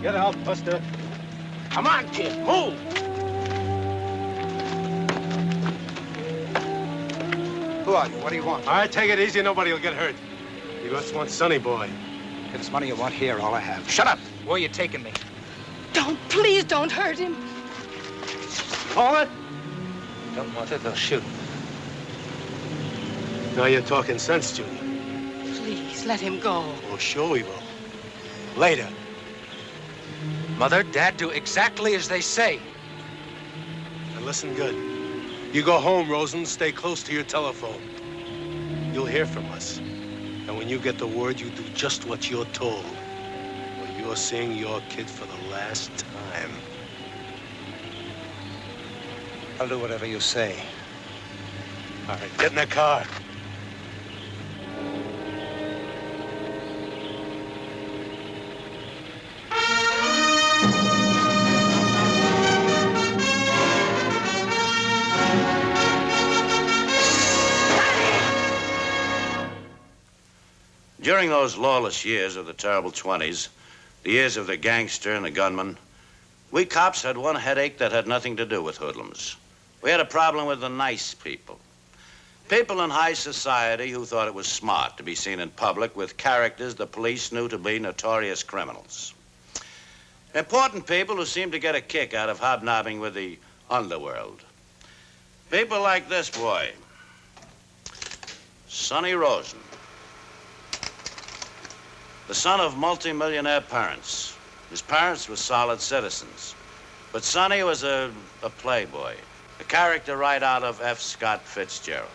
Get out, Buster. Come on, kid, move! Who are you? What do you want? All right, take it easy. Nobody will get hurt. You just want Sonny boy. Get this money you want here, all I have. Shut up! Where are you taking me? Please don't hurt him. Call it. Don't want it, they'll shoot. Now you're talking sense, Junior. Please, let him go. Oh, sure we will. Later. Mother, Dad, do exactly as they say. And listen good. You go home, Rosen. Stay close to your telephone. You'll hear from us. And when you get the word, you do just what you're told. Or you're seeing your kid for the last time. I'll do whatever you say. All right, get in the car. During those lawless years of the terrible 20s, the years of the gangster and the gunman, we cops had one headache that had nothing to do with hoodlums. We had a problem with the nice people. People in high society who thought it was smart to be seen in public with characters the police knew to be notorious criminals. Important people who seemed to get a kick out of hobnobbing with the underworld. People like this boy, Sonny Rosen. The son of multimillionaire parents. His parents were solid citizens. But Sonny was a playboy, a character right out of F. Scott Fitzgerald.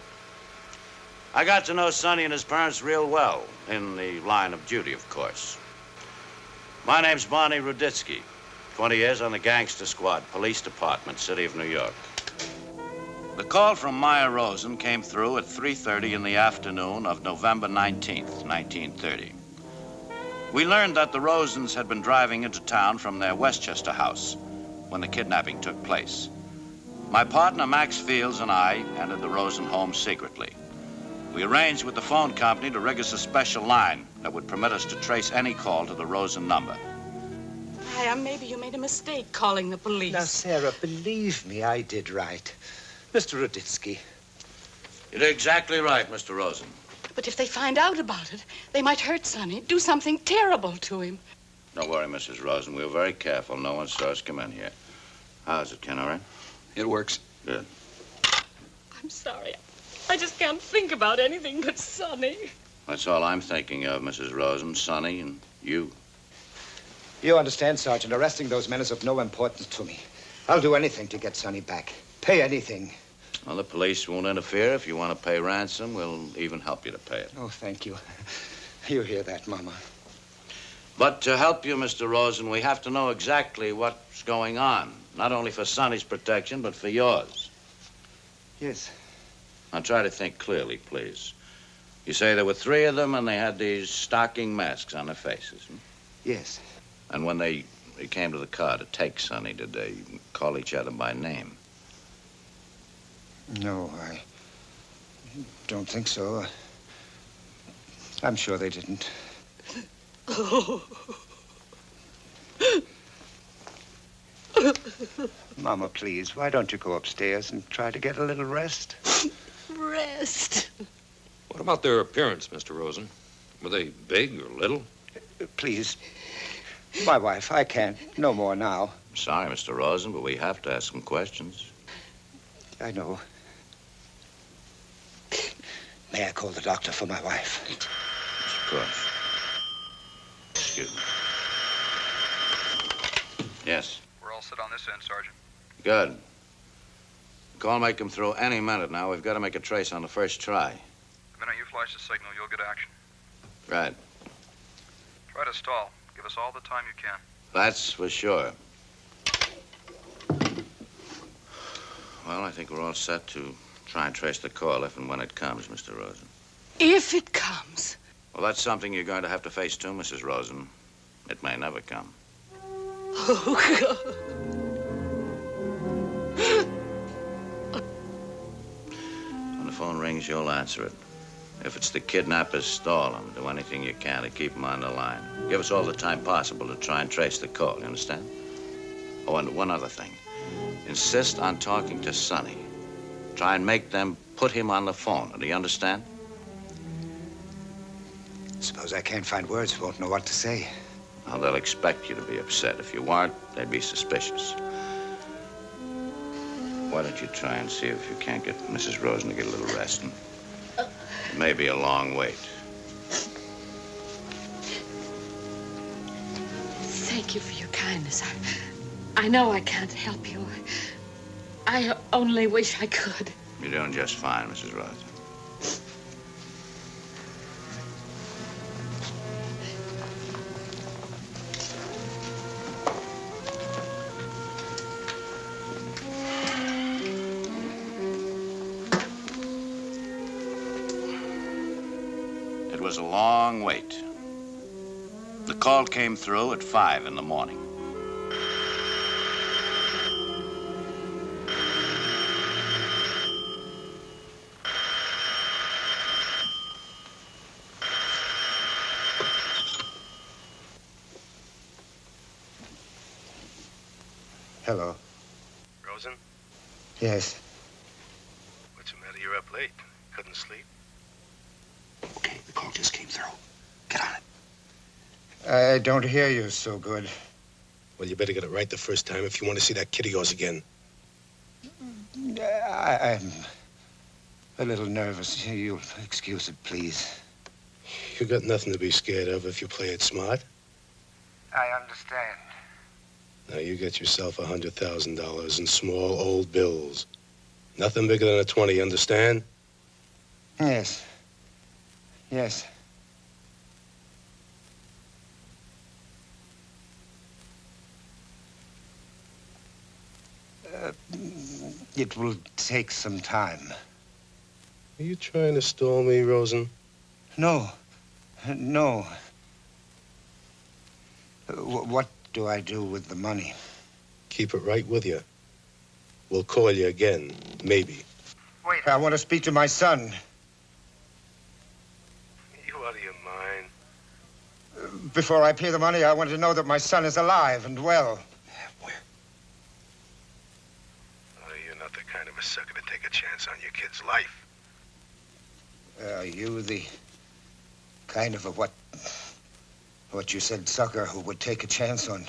I got to know Sonny and his parents real well, in the line of duty, of course. My name's Barney Ruditsky, 20 years on the gangster squad, police department, city of New York. The call from Maya Rosen came through at 3:30 in the afternoon of November 19th, 1930. We learned that the Rosens had been driving into town from their Westchester house when the kidnapping took place. My partner, Max Fields, and I entered the Rosen home secretly. We arranged with the phone company to rig us a special line that would permit us to trace any call to the Rosen number. Maybe you made a mistake calling the police. Now, Sarah, believe me, I did right. Mr. Ruditsky. You did exactly right, Mr. Rosen. But if they find out about it, they might hurt Sonny, do something terrible to him. Don't worry, Mrs. Rosen. We were very careful. No one saw us come in here. How's it, Ken, all right? It works. Good. I'm sorry. I just can't think about anything but Sonny. That's all I'm thinking of, Mrs. Rosen, Sonny, and you. You understand, Sergeant, arresting those men is of no importance to me. I'll do anything to get Sonny back. Pay anything. Well, the police won't interfere. If you want to pay ransom, we'll even help you to pay it. Oh, thank you. You hear that, Mama? But to help you, Mr. Rosen, we have to know exactly what's going on. Not only for Sonny's protection, but for yours. Yes. Now, try to think clearly, please. You say there were 3 of them, and they had these stocking masks on their faces. Yes. And when they came to the car to take Sonny, did they call each other by name? No, I don't think so. I'm sure they didn't. Mama, please, why don't you go upstairs and try to get a little rest? Rest. What about their appearance, Mr. Rosen? Were they big or little? Please. My wife, I can't. No more now. Sorry, Mr. Rosen, but we have to ask some questions. I know. May I call the doctor for my wife? Of course. Excuse me. Yes. We're all set on this end, Sergeant. Good. The call may come through any minute now. We've got to make a trace on the first try. The minute you flash the signal, you'll get action. Right. Try to stall. Give us all the time you can. That's for sure. Well, I think we're all set to try and trace the call if and when it comes, Mr. Rosen. If it comes. Well, that's something you're going to have to face too, Mrs. Rosen. It may never come. Oh, God. When the phone rings, you'll answer it. If it's the kidnappers, stall them. Do anything you can to keep them on the line. Give us all the time possible to try and trace the call, you understand? Oh, and one other thing. Insist on talking to Sonny. Try and make them put him on the phone. Do you understand? Suppose I can't find words, won't know what to say. Well, they'll expect you to be upset. If you aren't, they'd be suspicious. Why don't you try and see if you can't get Mrs. Rosen to get a little rest? And it may be a long wait. Thank you for your kindness. I know I can't help you. I only wish I could. You're doing just fine, Mrs. Rosen. It was a long wait. The call came through at 5 in the morning. Hello. Rosen? Yes. What's the matter? You're up late. Couldn't sleep? Okay, the call just came through. Get on it. I don't hear you so good. Well, you better get it right the first time if you want to see that kid of yours again. I'm a little nervous. You'll excuse it, please. You got nothing to be scared of if you play it smart. I understand. Now, you get yourself $100,000 in small old bills. Nothing bigger than a 20, understand? Yes. Yes. It will take some time. Are you trying to stall me, Rosen? No. No. What do I do with the money? Keep it right with you. We'll call you again, maybe. Wait, I want to speak to my son. You out of your mind? Before I pay the money, I want to know that my son is alive and well. Where? Oh, you're not the kind of a sucker to take a chance on your kid's life. Are you the kind of a what you said, sucker who would take a chance on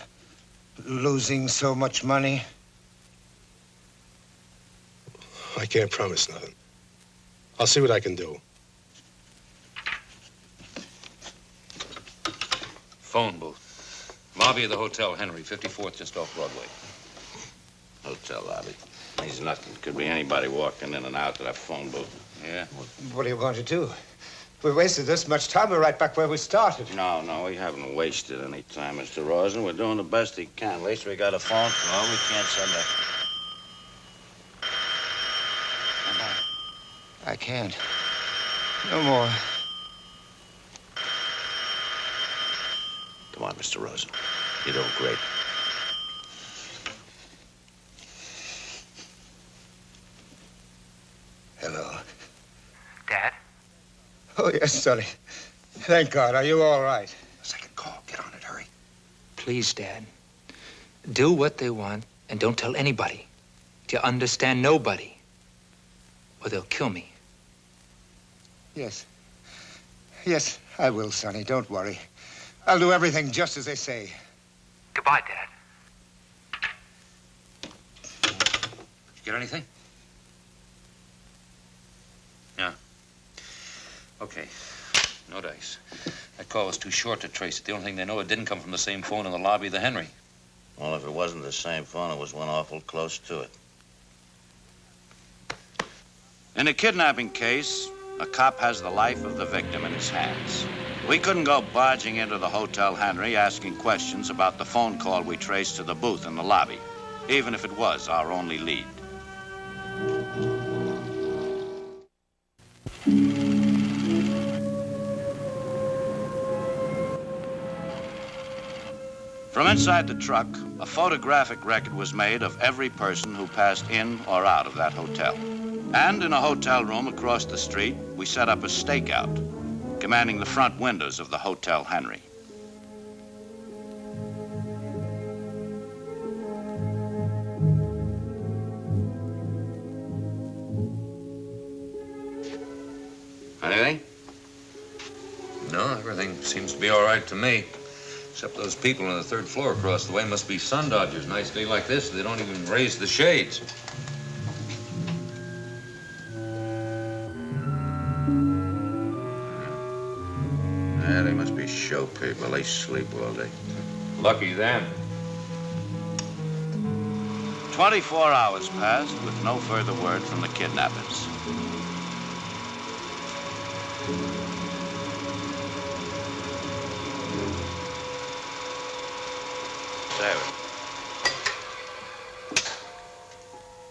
losing so much money? I can't promise nothing. I'll see what I can do. Phone booth. Lobby of the Hotel Henry, 54th, just off Broadway. Hotel lobby. Means nothing. Could be anybody walking in and out to that phone booth. Yeah? What are you going to do? We wasted this much time. We're right back where we started. No, we haven't wasted any time, Mr. Rosen. We're doing the best we can. At least we got a phone call. We can't send a... I can't. No more. Come on, Mr. Rosen. You're doing great. Hello. Dad? Oh, yes, Sonny. Thank God. Are you all right? Second call. Get on it. Hurry. Please, Dad. Do what they want and don't tell anybody. Do you understand? Nobody. Or they'll kill me. Yes. Yes, I will, Sonny. Don't worry. I'll do everything just as they say. Goodbye, Dad. Did you get anything? Yeah. Okay. No dice. That call was too short to trace it. The only thing they know, it didn't come from the same phone in the lobby of the Henry. Well, if it wasn't the same phone, it was one awful close to it. In a kidnapping case, a cop has the life of the victim in his hands. We couldn't go barging into the Hotel Henry asking questions about the phone call we traced to the booth in the lobby, even if it was our only lead. From inside the truck, a photographic record was made of every person who passed in or out of that hotel. And in a hotel room across the street, we set up a stakeout, commanding the front windows of the Hotel Henry. Anything? No, everything seems to be all right to me. Except those people on the third floor across the way must be sun dodgers. Nice day like this, they don't even raise the shades. Yeah, they must be show people. They sleep all day. Lucky them. 24 hours passed with no further word from the kidnappers.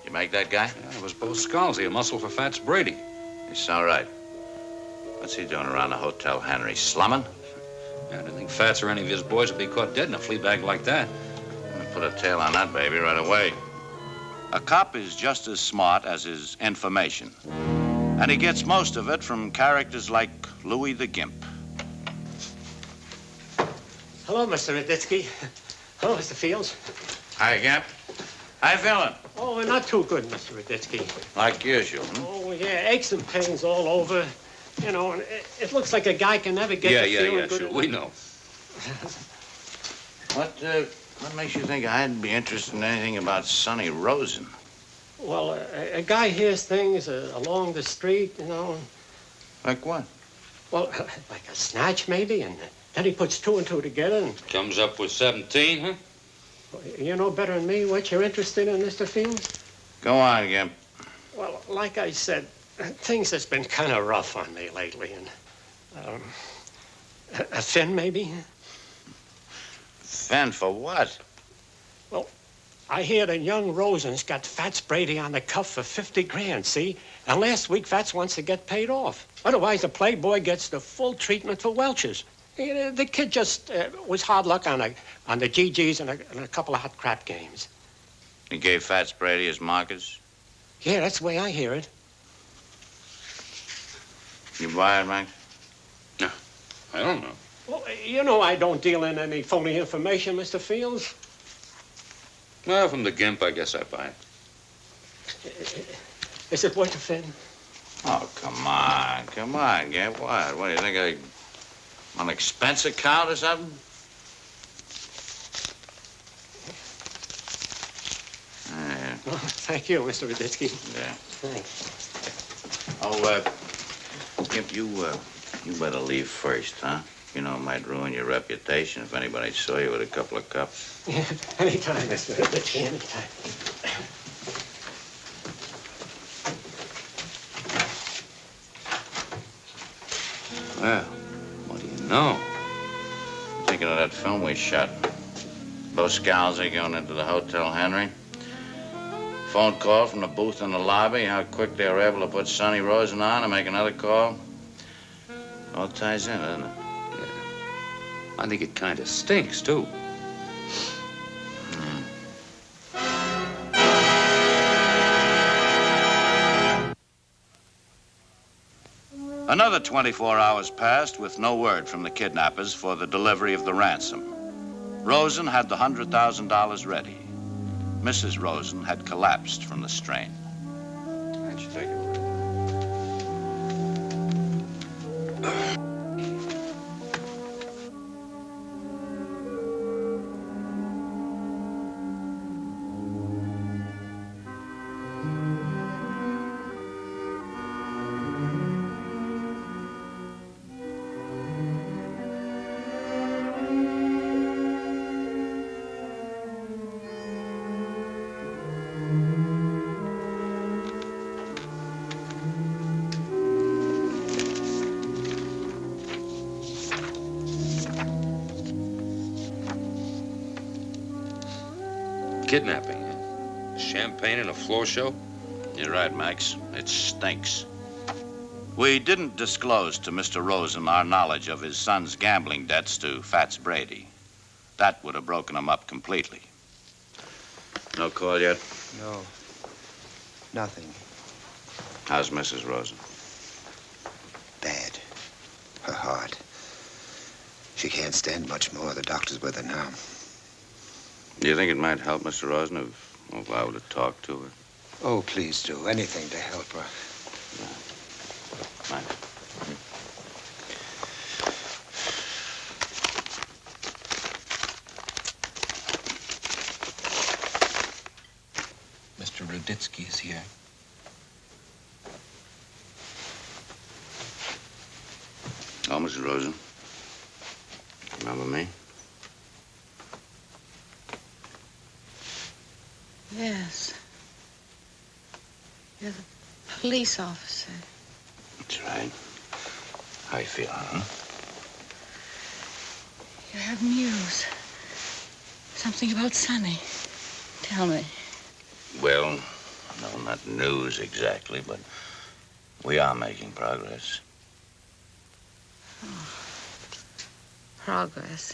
You make that guy? Yeah, it was Bo Scalzi, a muscle for Fats Brady. He's all right. What's he doing around the Hotel Henry? Slumming? Yeah, I don't think Fats or any of his boys would be caught dead in a flea bag like that. I'm gonna put a tail on that baby right away. A cop is just as smart as his information. And he gets most of it from characters like Louis the Gimp. Hello, Mr. Ruditsky. Hello, Mr. Fields. Hi, Gimp. How you feeling? Oh, not too good, Mr. Ruditsky. Like usual, Oh, yeah, aches and pains all over. You know, and it looks like a guy can never get to feeling good. Sure, we know. What makes you think I'd be interested in anything about Sonny Rosen? Well, a guy hears things along the street, you know. Like what? Well, like a snatch, maybe, and then he puts two and two together and... Comes up with 17, huh? You know better than me what you're interested in, Mr. Fields? Go on, Gimp. Well, like I said, things has been kind of rough on me lately, and a fin, maybe? Fin for what? Well, I hear that young Rosen's got Fats Brady on the cuff for 50 grand, see? And last week, Fats wants to get paid off. Otherwise, the Playboy gets the full treatment for Welch's. The kid just was hard luck on the GGs and a couple of hot crap games. He gave Fats Brady his markers? Yeah, that's the way I hear it. You buy it, Max? No, I don't know. Well, you know I don't deal in any phony information, Mr. Fields. Well, from the Gimp, I guess I buy it. Is it worth a fin? Oh, come on, Gimp. What do you think, on an expense account or something? Oh, thank you, Mr. Ruditsky. Yeah. Thanks. Oh, Gimp, you better leave first, huh? You know, it might ruin your reputation if anybody saw you with a couple of cups. Yeah, anytime, Mr. Ruditsky, anytime. Well, what do you know? I'm thinking of that film we shot. Bo Scalzi going into the Hotel Henry. Phone call from the booth in the lobby, how quick they were able to put Sonny Rosen on and make another call. All ties in, doesn't it? Yeah. I think it kind of stinks, too. Another 24 hours passed with no word from the kidnappers for the delivery of the ransom. Rosen had the $100,000 ready. Mrs. Rosen had collapsed from the strain. Why don't you take it? Kidnapping, eh? Champagne and a floor show? You're right, Max. It stinks. We didn't disclose to Mr. Rosen our knowledge of his son's gambling debts to Fats Brady. That would have broken him up completely. No call yet? No. Nothing. How's Mrs. Rosen? Bad. Her heart. She can't stand much more. The doctor's with her now. Do you think it might help, Mr. Rosen, if I were to talk to her? Oh, please do. Anything to help her. Right. Mr. Ruditsky is here. Oh, Mrs. Rosen. Remember me? Yes. You're the police officer. That's right. How you feeling, huh? You have news. Something about Sonny. Tell me. Well, no, not news exactly, but we are making progress. Oh. Progress.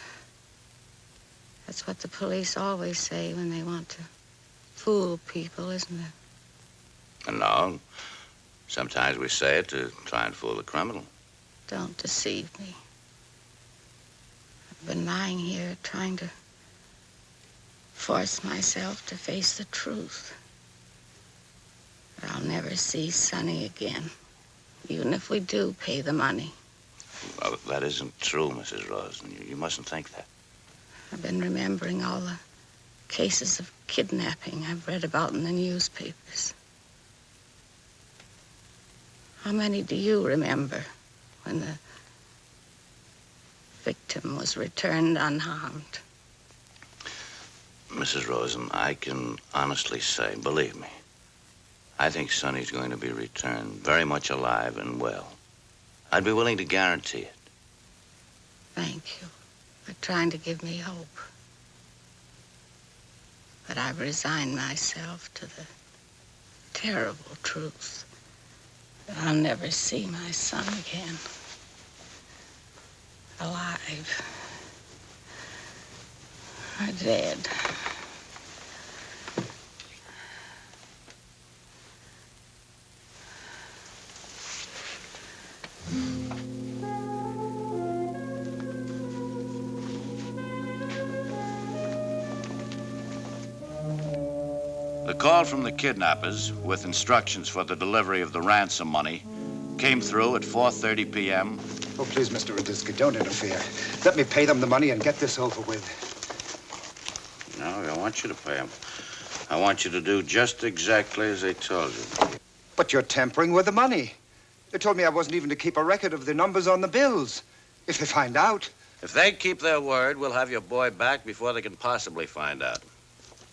That's what the police always say when they want to fool people, isn't it? No. Sometimes we say it to try and fool the criminal. Don't deceive me. I've been lying here trying to force myself to face the truth. But I'll never see Sonny again, even if we do pay the money. Well, that isn't true, Mrs. Rosen. You mustn't think that. I've been remembering all the cases of kidnapping I've read about in the newspapers. How many do you remember when the victim was returned unharmed? Mrs. Rosen, I can honestly say, believe me, I think Sonny's going to be returned very much alive and well. I'd be willing to guarantee it. Thank you for trying to give me hope. But I've resigned myself to the terrible truth that I'll never see my son again. Alive. Or dead. The call from the kidnappers, with instructions for the delivery of the ransom money, came through at 4:30 p.m. Oh, please, Mr. Ruditsky, don't interfere. Let me pay them the money and get this over with. No, I don't want you to pay them. I want you to do just exactly as they told you. But you're tampering with the money. They told me I wasn't even to keep a record of the numbers on the bills. If they find out... If they keep their word, we'll have your boy back before they can possibly find out.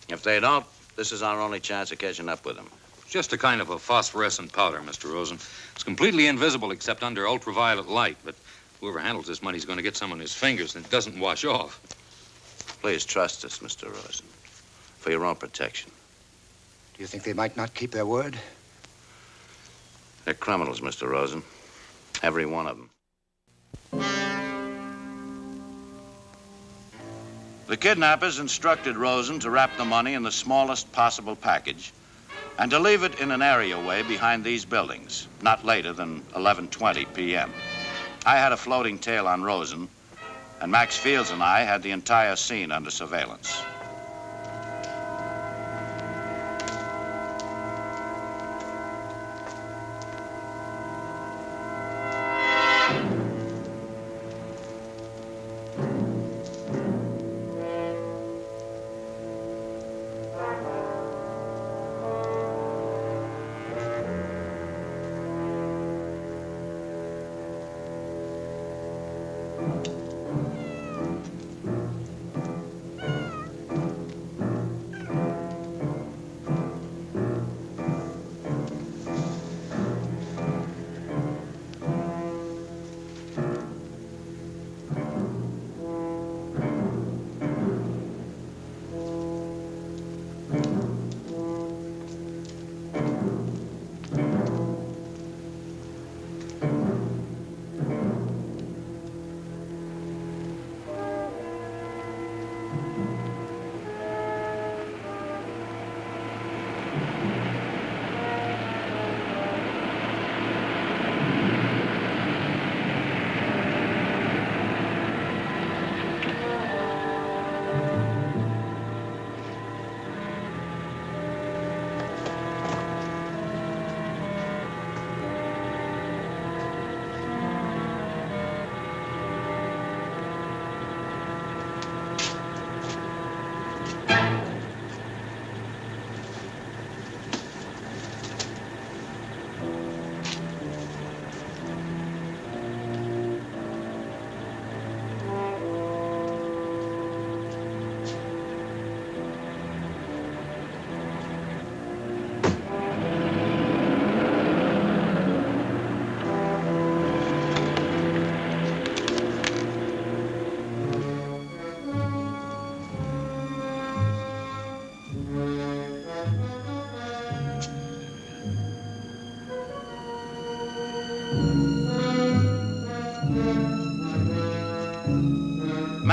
If they don't, this is our only chance of catching up with them. Just a kind of a phosphorescent powder, Mr. Rosen. It's completely invisible except under ultraviolet light, but whoever handles this money's going to get some on his fingers and it doesn't wash off. Please trust us, Mr. Rosen, for your own protection. Do you think they might not keep their word? They're criminals, Mr. Rosen. Every one of them. The kidnappers instructed Rosen to wrap the money in the smallest possible package and to leave it in an areaway behind these buildings, not later than 11:20 p.m. I had a floating tail on Rosen, and Max Fields and I had the entire scene under surveillance.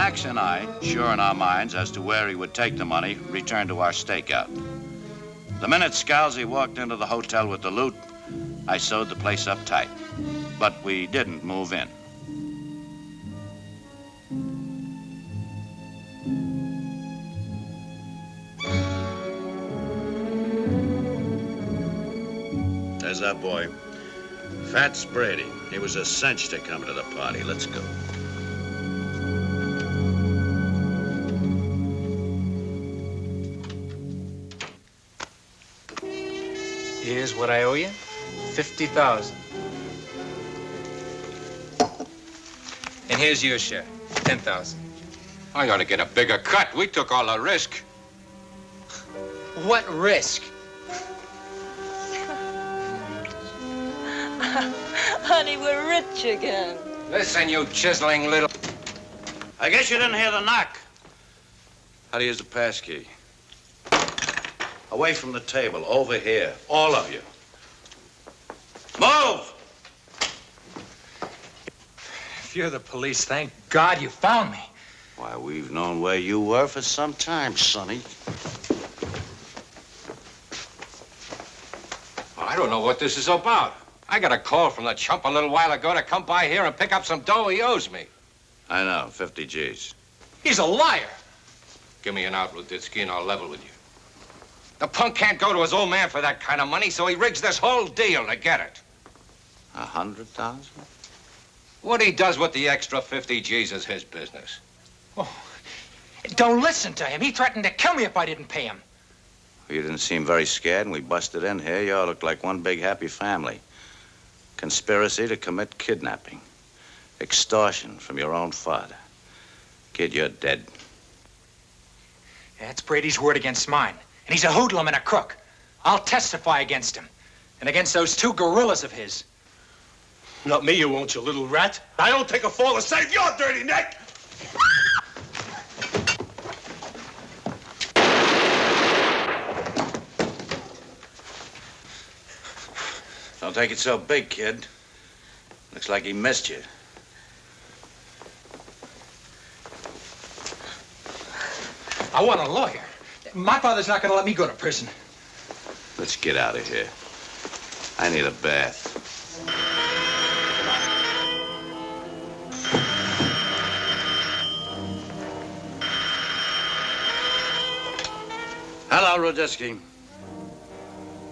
Max and I, sure in our minds as to where he would take the money, returned to our stakeout. The minute Scalzi walked into the hotel with the loot, I sewed the place up tight. But we didn't move in. There's that boy. Fats Brady. He was a cinch to come to the party. Let's go. Here's what I owe you. 50,000. And here's your share. 10,000. I ought to get a bigger cut. We took all the risk. What risk? Honey, we're rich again. Listen, you chiseling little... I guess you didn't hear the knock. How do you use the passkey? Away from the table, over here. All of you. Move! If you're the police, thank God you found me. Why, we've known where you were for some time, Sonny. I don't know what this is about. I got a call from the chump a little while ago to come by here and pick up some dough he owes me. I know, 50 G's. He's a liar. Give me an out, Ruditsky, and I'll level with you. The punk can't go to his old man for that kind of money, so he rigs this whole deal to get it. 100,000? What he does with the extra 50 G's is his business. Oh, don't listen to him. He threatened to kill me if I didn't pay him. You didn't seem very scared, and we busted in here. You all looked like one big happy family. Conspiracy to commit kidnapping. Extortion from your own father. Kid, you're dead. That's Brady's word against mine. And he's a hoodlum and a crook. I'll testify against him. And against those two gorillas of his. Not me, you won't, you little rat. I don't take a fall to save your dirty neck. Don't take it so big, kid. Looks like he missed you. I want a lawyer. My father's not going to let me go to prison. Let's get out of here. I need a bath. Hello, Ruditsky.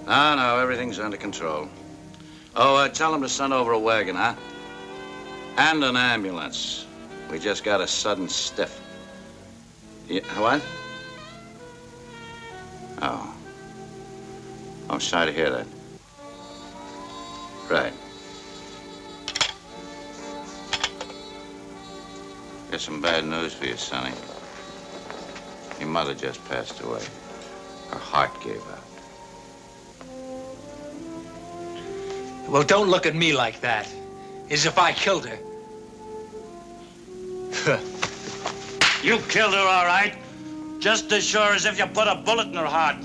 No, everything's under control. Oh, tell them to send over a wagon, huh? And an ambulance. We just got a sudden stiff. Yeah, what? Oh. I'm sorry to hear that. Right. Got some bad news for you, Sonny. Your mother just passed away. Her heart gave out. Well, don't look at me like that. As if I killed her. You killed her, all right. Just as sure as if you put a bullet in her heart.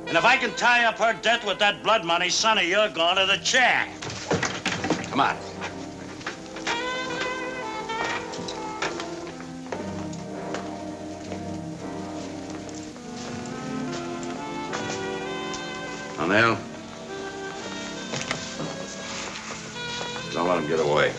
And if I can tie up her death with that blood money, Sonny, you're going to the chair. Come on. O'Neill. Don't let him get away.